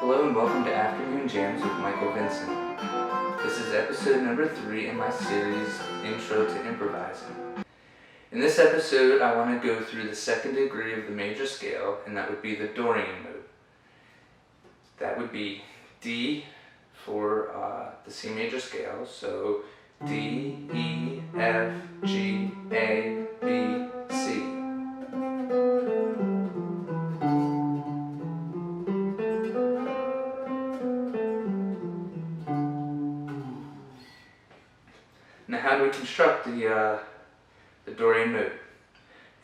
Hello and welcome to Afternoon Jams with Michael Vincent. This is episode number 3 in my series, Intro to Improvising. In this episode, I want to go through the second degree of the major scale, and that would be the Dorian mode. That would be D for the C major scale, so D, E, F, G, A, B, C. Now, how do we construct the Dorian mode?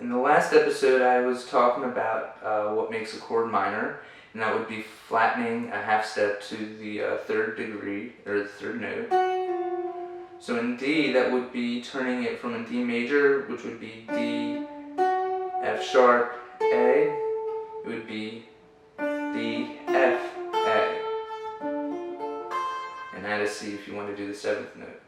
In the last episode, I was talking about what makes a chord minor, and that would be flattening a half step to the third degree, or the third note. So in D, that would be turning it from a D major, which would be D, F sharp, A. It would be D, F, A. And add a C if you want to do the seventh note.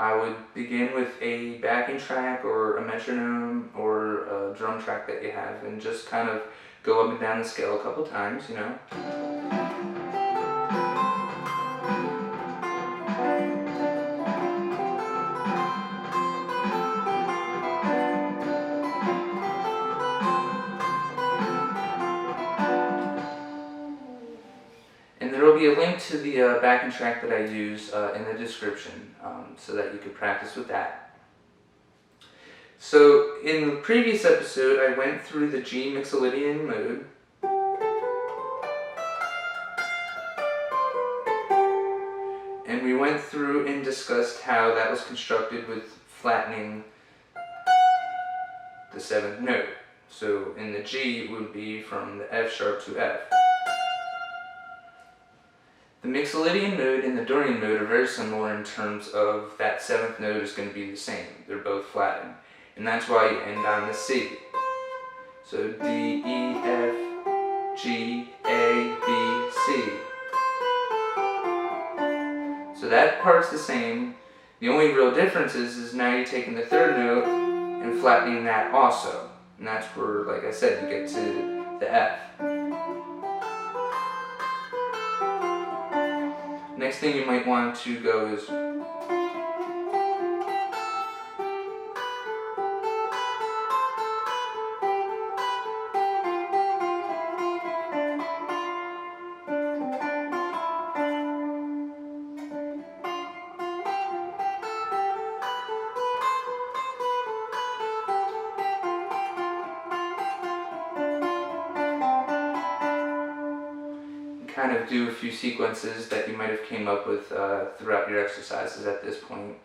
I would begin with a backing track or a metronome or a drum track that you have and just kind of go up and down the scale a couple times, you know. And there will be a link to the backing track that I use in the description so that you can practice with that. So in the previous episode, I went through the G Mixolydian Mode. And we went through and discussed how that was constructed with flattening the seventh note. So in the G, it would be from the F sharp to F. The Mixolydian mode and the Dorian mode are very similar in terms of that seventh note is going to be the same. They're both flattened. And that's why you end on the C. So D, E, F, G, A, B, C. So that part's the same. The only real difference is now you're taking the third note and flattening that also. And that's where, like I said, you get to the F. Next thing you might want to go is kind of do a few sequences that you might have came up with throughout your exercises at this point.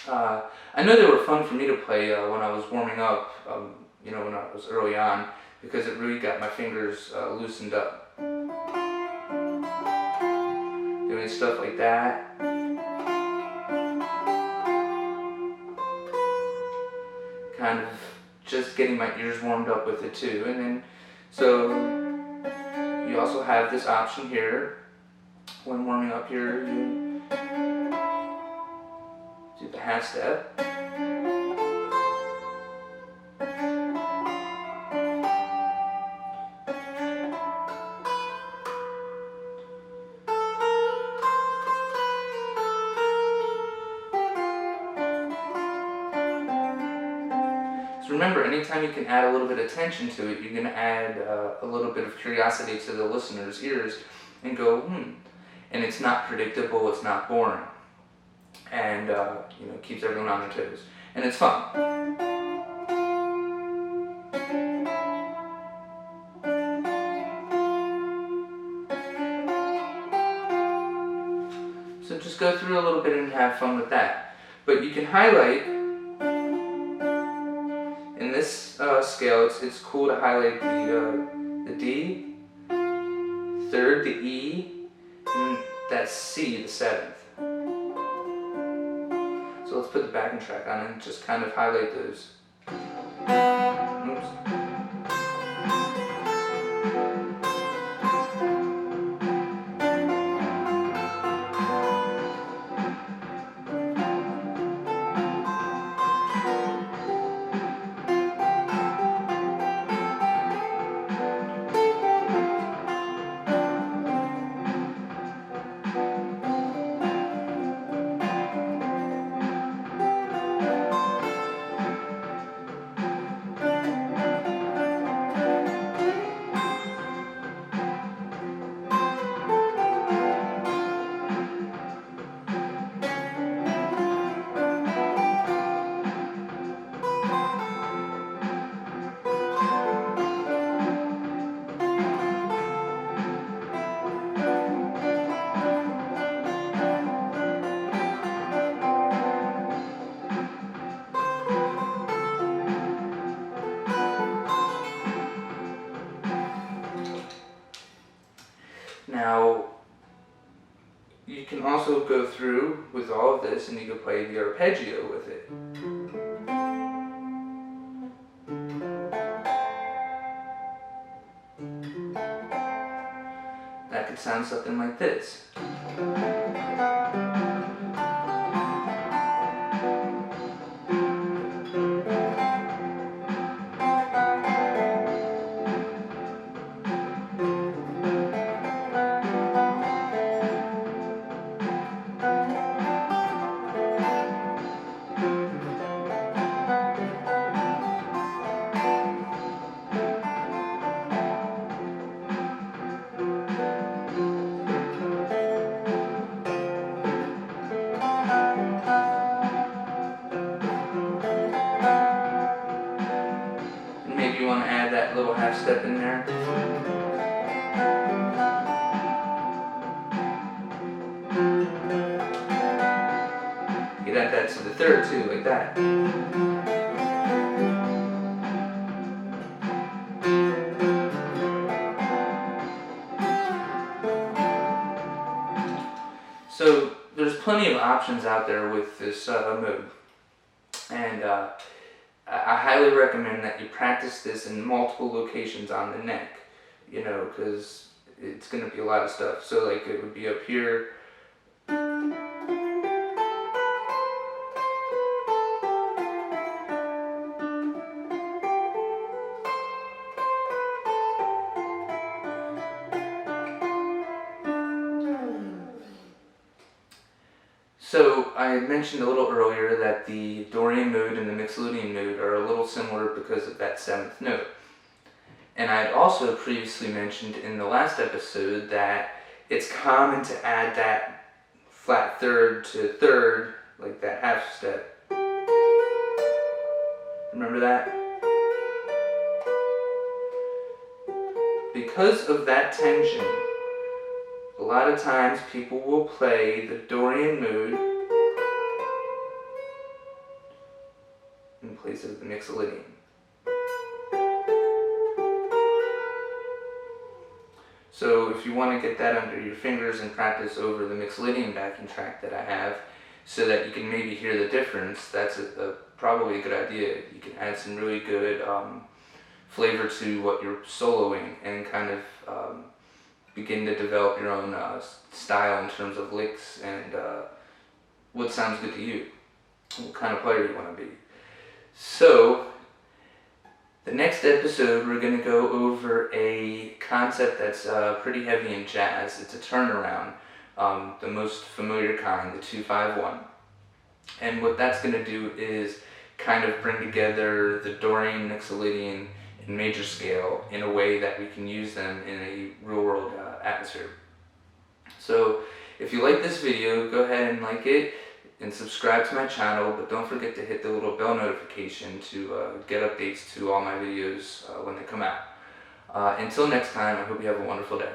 I know they were fun for me to play when I was warming up, when I was early on, because it really got my fingers loosened up. Doing stuff like that. Kind of just getting my ears warmed up with it too. And then, so you also have this option here. When warming up here, you do the half step. So remember, anytime you can add a little bit of tension to it, you're going to add a little bit of curiosity to the listener's ears and go, And it's not predictable, it's not boring. And, keeps everyone on their toes. And it's fun. So just go through a little bit and have fun with that. But you can highlight. In this scale, it's cool to highlight the D, third, the E, and that C, the seventh. So let's put the backing track on and just kind of highlight those. Oops. also go through with all of this and you can play the arpeggio with it. That could sound something like this. Maybe you want to add that little half step in there. You could add that to the third too, like that. So there's plenty of options out there with this mode, and I highly recommend that you practice this in multiple locations on the neck, you know, because it's going to be a lot of stuff. So like it would be up here. So I had mentioned a little earlier that the Dorian mode and the Mixolydian mode are a little similar because of that 7th note. And I had also previously mentioned in the last episode that it's common to add that flat third to third, like that half step. Remember that? Because of that tension, a lot of times people will play the Dorian mode in place of the Mixolydian. So if you want to get that under your fingers and practice over the Mixolydian backing track that I have, so that you can maybe hear the difference, that's probably a good idea. You can add some really good flavor to what you're soloing and kind of begin to develop your own style in terms of licks and what sounds good to you, what kind of player you want to be. So, the next episode we're going to go over a concept that's pretty heavy in jazz. It's a turnaround, the most familiar kind, the 2-5-1. And what that's going to do is kind of bring together the Dorian, Mixolydian, and major scale in a way that we can use them in a real-world atmosphere. So if you like this video, go ahead and like it and subscribe to my channel, but don't forget to hit the little bell notification to get updates to all my videos when they come out. Until next time, I hope you have a wonderful day.